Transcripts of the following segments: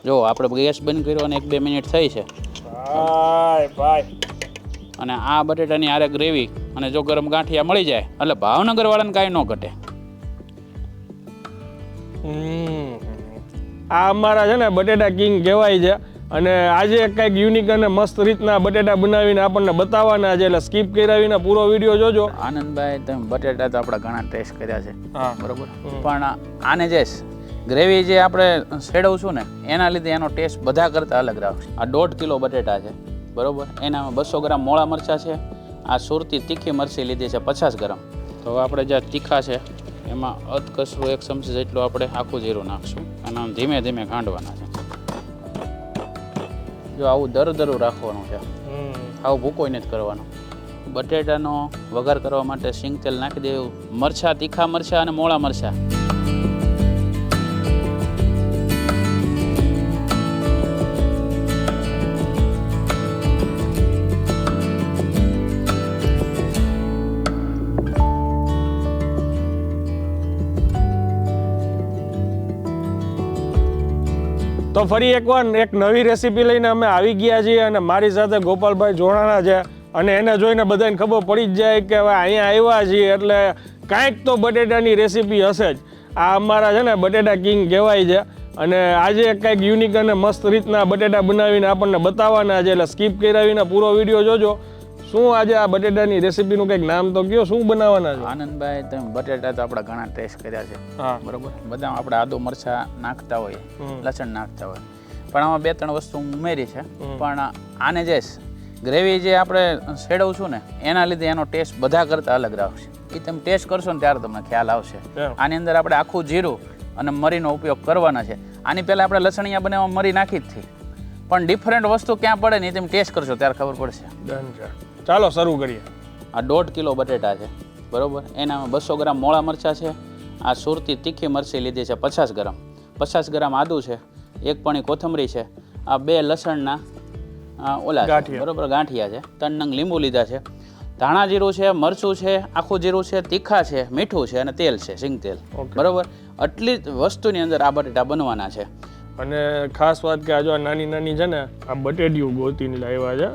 જો આપણે ગેસ બંધ કર્યો અને 1-2 મિનિટ થઈ છે ભાઈ અને આ બટેટાની આરે ગ્રેવી અને જો ગરમ ગાંઠિયા મળી જાય એટલે ભાવનગર વાળાને કાંઈ ન ઘટે. આ અમારા છે ને બટેટા કિંગ કહેવાય છે અને આજે કંઈક યુનિક અને મસ્ત રીતના બટેટા બનાવીને આપણને બતાવવાના છે, એટલે સ્કીપ કરાવીને પૂરો વિડીયો જોજો. આનંદભાઈ, તમે બટેટા તો આપણા ઘણા ટેસ્ટ કર્યા છે, હા બરોબર, પણ આને જે ગ્રેવી જે આપણે સેડવશું ને એના લીધે એનો ટેસ્ટ બધા કરતાં અલગ રાખશે. આ 1.5 કિલો બટેટા છે, બરોબર, એનામાં 200 ગ્રામ મોળા મરચાં છે, આ સુરતી તીખી મરચી લીધી છે 50 ગ્રામ. તો આપણે જે તીખા છે એમાં અધકસરું 1 ચમચી જેટલું આપણે આખું જીરું નાખશું અને આમ ધીમે ધીમે ખાંડવાના છે. જો આવું દરદરું રાખવાનું છે, આવું ભૂકો નથી કરવાનો. બટેટાનો વઘાર કરવા માટે સિંગ તેલ નાખી દેવું, મરચાં, તીખા મરચાં અને મોળા મરચાં. તો ફરી એકવાર એક નવી રેસીપી લઈને અમે આવી ગયા છીએ અને મારી સાથે ગોપાલભાઈ જોડાણા છે અને એને જોઈને બધાને ખબર પડી જ જાય કે હવે અહીંયા આવ્યા છીએ એટલે કાંઈક તો બટેટાની રેસીપી હશે જ. આ અમારા છે ને બટેટા કિંગ કહેવાય છે અને આજે કંઈક યુનિક અને મસ્ત રીતના બટેટા બનાવીને આપણને બતાવવાના છે, એટલે સ્કીપ કરાવીને પૂરો વિડીયો જોજો. શું આજે આ બટેટાની રેસીપીનું કંઈક નામ તો કયો, શું બનાવવાના છે? આનંદભાઈ, તમે બટેટા તો આપણા ઘણા ટેસ્ટ કર્યા છે, હા બરોબર, બધા આપણે આદુ મરચાં નાખતા હોય, લસણ નાખતા હોય, પણ આમાં 2-3 વસ્તુ ઉમેરી છે. પણ આને જે ગ્રેવી જે આપણે સેડવશું ને એના લીધે એનો ટેસ્ટ બધા કરતાં અલગ રાખશે. એ તમે ટેસ્ટ કરશો ને ત્યારે તમને ખ્યાલ આવશે. આની અંદર આપણે આખું જીરું અને મરીનો ઉપયોગ કરવાના છે. આની પહેલાં આપણે લસણિયા બનાવવા મરી નાખી જ હતી, પણ ડિફરન્ટ વસ્તુ ક્યાં પડે ને એ તમે ટેસ્ટ કરશો ત્યારે ખબર પડશે. ડન છે, ચાલો શરૂ કરીએ. આ 1.5 કિલો બટેટા છે, બરોબર, એનામાં 200 ગ્રામ મોળા મરચાં છે, આ સુરતી તીખી મરચી લીધી છે 50 ગ્રામ, 50 ગ્રામ આદુ છે, 1 પણી કોથમરી છે, આ 2 લસણના ઓલા છે, બરોબર, ગાંઠિયા છે, 3 નંગ લીંબુ લીધા છે, ધાણા જીરું છે, મરચું છે, આખું જીરું છે, તીખા છે, મીઠું છે અને તેલ છે, સિંગ તેલ, બરોબર. આટલી જ વસ્તુની અંદર આ બટેટા બનવાના છે. અને ખાસ વાત કે આ જો નાની નાની છે ને આ બટેટીયું ગોતીને લાવ્યા છે,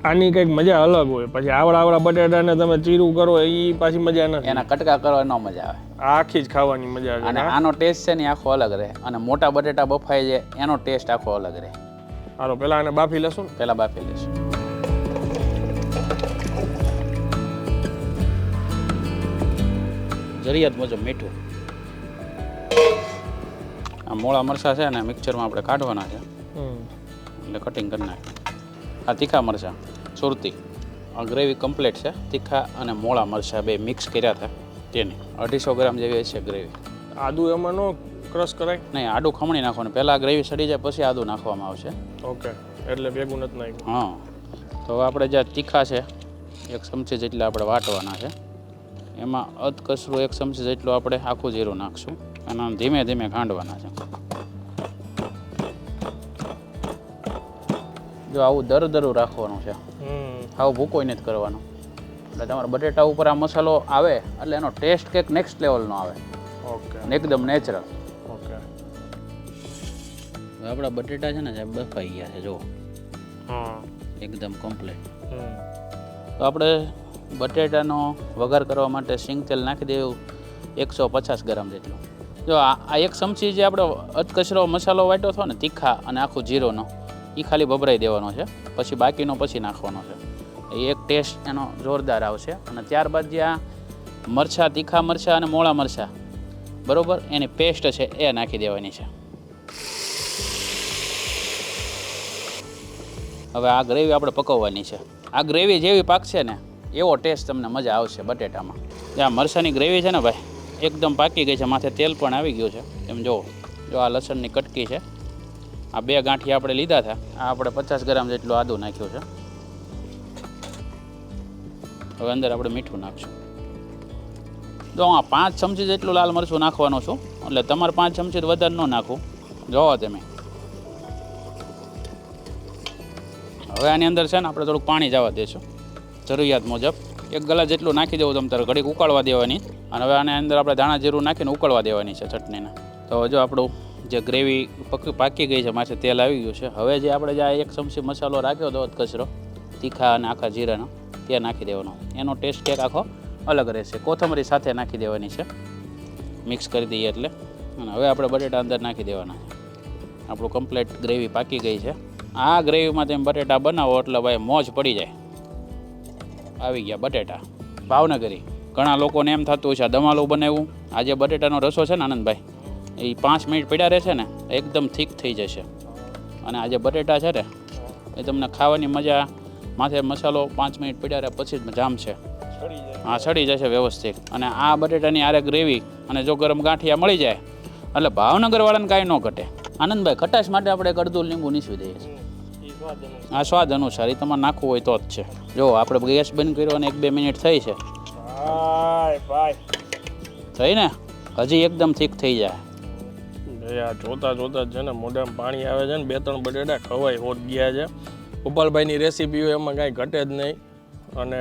આની કંઈક મજા અલગ હોય. પછી આવડા બટેટાને તમે ચીરું કરો એ પાછી મજા નથી, એના કટકા કરવા ન મજા આવે, આખી જ ખાવાની મજા આવે. અને આનો ટેસ્ટ છે ને આખો અલગ રહે, અને મોટા બટેટા બફાઈ જાય એનો ટેસ્ટ આખો અલગ રહે. હાલો પેલા આને બાફી લેશું, પેલા બાફી લેશું. જરૂરિયાત મુજબ મીઠું. આ મોળા મરચાં છે ને મિક્સરમાં આપણે કાઢવાના છે, એટલે કટિંગ કરી નાખીએ. આ તીખા મરચાં સુરતી, આ ગ્રેવી કમ્પ્લીટ છે, તીખા અને મોળા મરચાં 2 મિક્સ કર્યા હતા તેની 250 ગ્રામ જેવી છે ગ્રેવી. આદુ એમાં નો ક્રશ કરાય? નહીં, આદું ખમણી નાખવાનું, પહેલાં ગ્રેવી સડી જાય પછી આદું નાખવામાં આવશે. ઓકે, એટલે ભેગું નથી નાખ્યું. હા, તો આપણે જે તીખા છે 1 ચમચી જેટલા આપણે વાટવાના છે, એમાં અધકસરું 1 ચમચી જેટલું આપણે આખું જીરું નાખશું અને આમ ધીમે ધીમે ખાંડવાના છે. જો આવું દરદરું રાખવાનું છે, આવું ભૂકો નથી કરવાનો, એટલે તમારા બટેટા ઉપર આ મસાલો આવે એટલે એનો ટેસ્ટ કંઈક નેક્સ્ટ લેવલનો આવે. ઓકે, એકદમ નેચરલ. ઓકે, આપણા બટેટા છે ને સાહેબ બફાઈ ગયા છે, જો હા એકદમ કમ્પ્લીટ. તો આપણે બટેટાનો વઘાર કરવા માટે સિંગ તેલ નાખી દેવું 150 ગ્રામ જેટલું. જો આ 1 ચમચી જે આપણે અધકચરો મસાલો વાટ્યો હતો ને તીખા અને આખું જીરોનો, એ ખાલી ભભરાઈ દેવાનો છે, પછી બાકીનો પછી નાખવાનો છે. એ એક ટેસ્ટ એનો જોરદાર આવશે. અને ત્યારબાદ જે આ મરચાં, તીખા મરચાં અને મોળા મરચાં, બરાબર, એની પેસ્ટ છે એ નાખી દેવાની છે. હવે આ ગ્રેવી આપણે પકવવાની છે. આ ગ્રેવી જેવી પાકશે ને એવો ટેસ્ટ તમને મજા આવશે બટેટામાં. આ મરચાંની ગ્રેવી છે ને ભાઈ એકદમ પાકી ગઈ છે, માથે તેલ પણ આવી ગયું છે. એમ જો આ લસણની કટકી છે, આ 2 ગાંઠિયા આપણે લીધા હતા, આ આપણે 50 ગ્રામ જેટલું આદું નાખ્યું છે. હવે અંદર આપણે મીઠું નાખશું. જો આ 5 ચમચી જેટલું લાલ મરચું નાખવાનું છું, એટલે તમારે 5 ચમચી વધારે ન નાખવું, જોવો તમે. હવે આની અંદર છે ને આપણે થોડુંક પાણી જવા દઈશું જરૂરિયાત મુજબ. 1 ગ્લાસ જેટલું નાખી દેવું તમે તારે, ઘડીક ઉકાળવા દેવાની. અને હવે આની અંદર આપણે ધાણા જીરું નાખીને ઉકળવા દેવાની છે ચટણીને. તો જો આપણું જે ગ્રેવી પાકી ગઈ છે, માથે તેલ આવી ગયું છે. હવે જે આપણે જે આ 1 ચમચી મસાલો રાખ્યો હતો કચરો તીખા અને આખા જીરાનો, તે નાખી દેવાનો. એનો ટેસ્ટ કંઈક આખો અલગ રહેશે. કોથમરી સાથે નાખી દેવાની છે, મિક્સ કરી દઈએ એટલે. અને હવે આપણે બટેટા અંદર નાખી દેવાના છે. આપણું કમ્પ્લીટ ગ્રેવી પાકી ગઈ છે. આ ગ્રેવીમાં તમે બટેટા બનાવો એટલે ભાઈ મોજ પડી જાય. આવી ગયા બટેટા ભાવનગરી. ઘણા લોકોને એમ થતું હોય છે આ દમાલું બનાવ્યું. આ જે બટેટાનો રસો છે ને આનંદભાઈ, એ 5 મિનિટ પડ્યા રહેશે ને એકદમ થીક થઈ જશે. અને આ જે બટેટા છે ને એ તમને ખાવાની મજા, માથે મસાલો 5 મિનિટ પડ્યા રહે પછી જ જામશે. હા, સડી જશે વ્યવસ્થિત. અને આ બટેટાની આરે ગ્રેવી અને જો ગરમ ગાંઠિયા મળી જાય એટલે ભાવનગરવાળાને કાંઈ ન ઘટે. આનંદભાઈ, ખટાશ માટે આપણે અડધું લીંબુ નીસવી દઈએ છીએ. આ સ્વાદ અનુસાર, એ તમારે નાખવું હોય તો જ છે. જો આપણે ગેસ બંધ કર્યો અને 1-2 મિનિટ થઈ છે, થઈ ને, હજી એકદમ થીક થઈ જાય. જોતા જોતા છે ને મોઢામાં પાણી આવે છે ને. 2-3 બટેટા ખવાય હોત ગયા છે. ગોપાલભાઈની રેસીપી હોય એમાં કાંઈ ઘટે જ નહીં. અને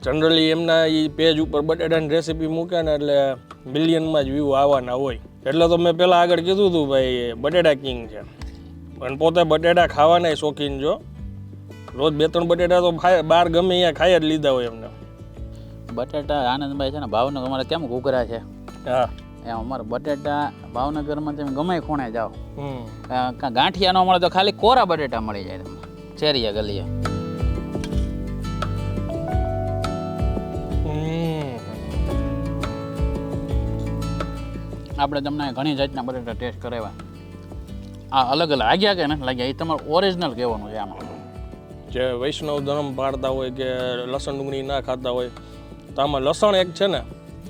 જનરલી એમના એ પેજ ઉપર બટેટાની રેસીપી મૂકે ને એટલે મિલિયનમાં જ વ્યૂ આવવાના હોય. એટલે તો મેં પહેલાં આગળ કીધું હતું ભાઈ બટેટા કિંગ છે. અને પોતે બટેટા ખાવાના શોખીન જો. રોજ 2-3 બટેટા તો બહાર ગમે અહીંયા ખાઈ જ લીધા હોય એમને. બટેટા આનંદભાઈ છે ને ભાવનગર અમારે કેમ ઘૂઘરા છે, હા, એમ અમારે બટેટા ભાવનગરમાં તમે ગમે ખૂણે જાઓ, ગાંઠિયા ન મળે તો ખાલી કોરા બટેટા મળી જાય તમને ચેરીયા ગલીએ. આપણે તમને ઘણી જાતના બટેટા ટેસ્ટ કરાવ્યા. આ અલગ અલગ લાગ્યા કે નથી લાગ્યા એ તમારું ઓરિજિનલ કહેવાનું છે. આમાં જે વૈષ્ણવ ધર્મ પાળતા હોય કે લસણ ડુંગળી ના ખાતા હોય તો આમાં લસણ એક છે ને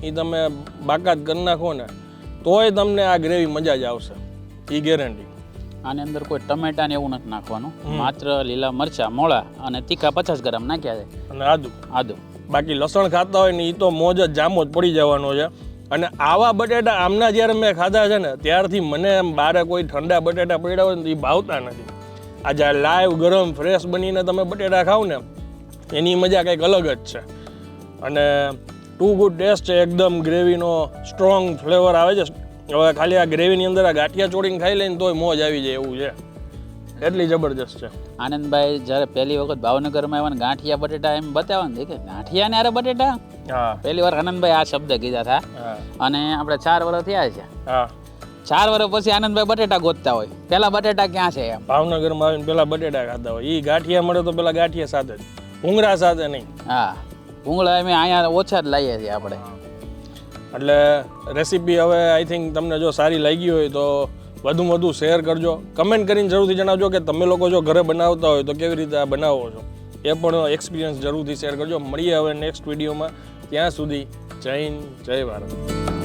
એ તમે બાકાત કરી નાખો ને તોય તમને આ ગ્રેવી મજા જ આવશે, એ ગેરંટી. આની અંદર કોઈ ટમેટા ને એવું નથી નાખવાનું, માત્ર લીલા મરચા મોળા અને તીખા 50 ગ્રામ નાખ્યા છે અને આદુ. બાકી લસણ ખાતા હોય ને એ તો મોજ જ જામો જ પડી જવાનો છે. અને આવા બટેટા આમના જ્યારે મેં ખાધા છે ને ત્યારથી મને એમ બારે કોઈ ઠંડા બટેટા પડ્યા હોય ને તો એ ભાવતા નથી. આ જ્યારે લાઈવ ગરમ ફ્રેશ બનીને તમે બટેટા ખાવ ને એની મજા કંઈક અલગ જ છે. અને ટુ ગુડ ટેસ્ટ છે એકદમ. ગ્રેવીનો સ્ટ્રોંગ ફ્લેવર આવે છે. હવે ખાલી આ ગ્રેવીની અંદર આ ગાંઠિયા ચોળીને ખાઈ લઈને તોય મોજ આવી જાય એવું છે, એટલી જબરજસ્ત છે. આનંદભાઈ જ્યારે પહેલી વખત ભાવનગરમાં આવ્યા ને ગાંઠિયા બટેટા એમ બતાવ્યા ને કે ગાંઠિયા ને અરે બટેટા, હા, પહેલી વાર આનંદભાઈ આ શબ્દ કીધા હતા. અને આપણે 4 વર્ષ થયા છે. હા, 4 વર્ષ પછી આનંદભાઈ બટેટા ગોતતા હોય. પેલા બટેટા ક્યાં છે એમ ભાવનગરમાં આવીને પેલા બટેટા ખાતા હોય. એ ગાંઠિયા મળે તો પેલા ગાંઠિયા સાથે જ, ભૂંગળા સાથે નહીં. હા, ભૂંગળા અમે અહીંયા ઓછા જ લાવીએ છીએ આપણે. એટલે રેસીપી હવે આઈ થિંક તમને જો સારી લાગી હોય તો વધુમાં વધુ શેર કરજો. કમેન્ટ કરીને જરૂરથી જણાવજો કે તમે લોકો જો ઘરે બનાવતા હોય તો કેવી રીતે આ બનાવો છો, એ પણ એક્સપિરિયન્સ જરૂરથી શેર કરજો. મળીએ હવે નેક્સ્ટ વિડીયોમાં. ત્યાં સુધી જય હિન્દ, જય ભારત.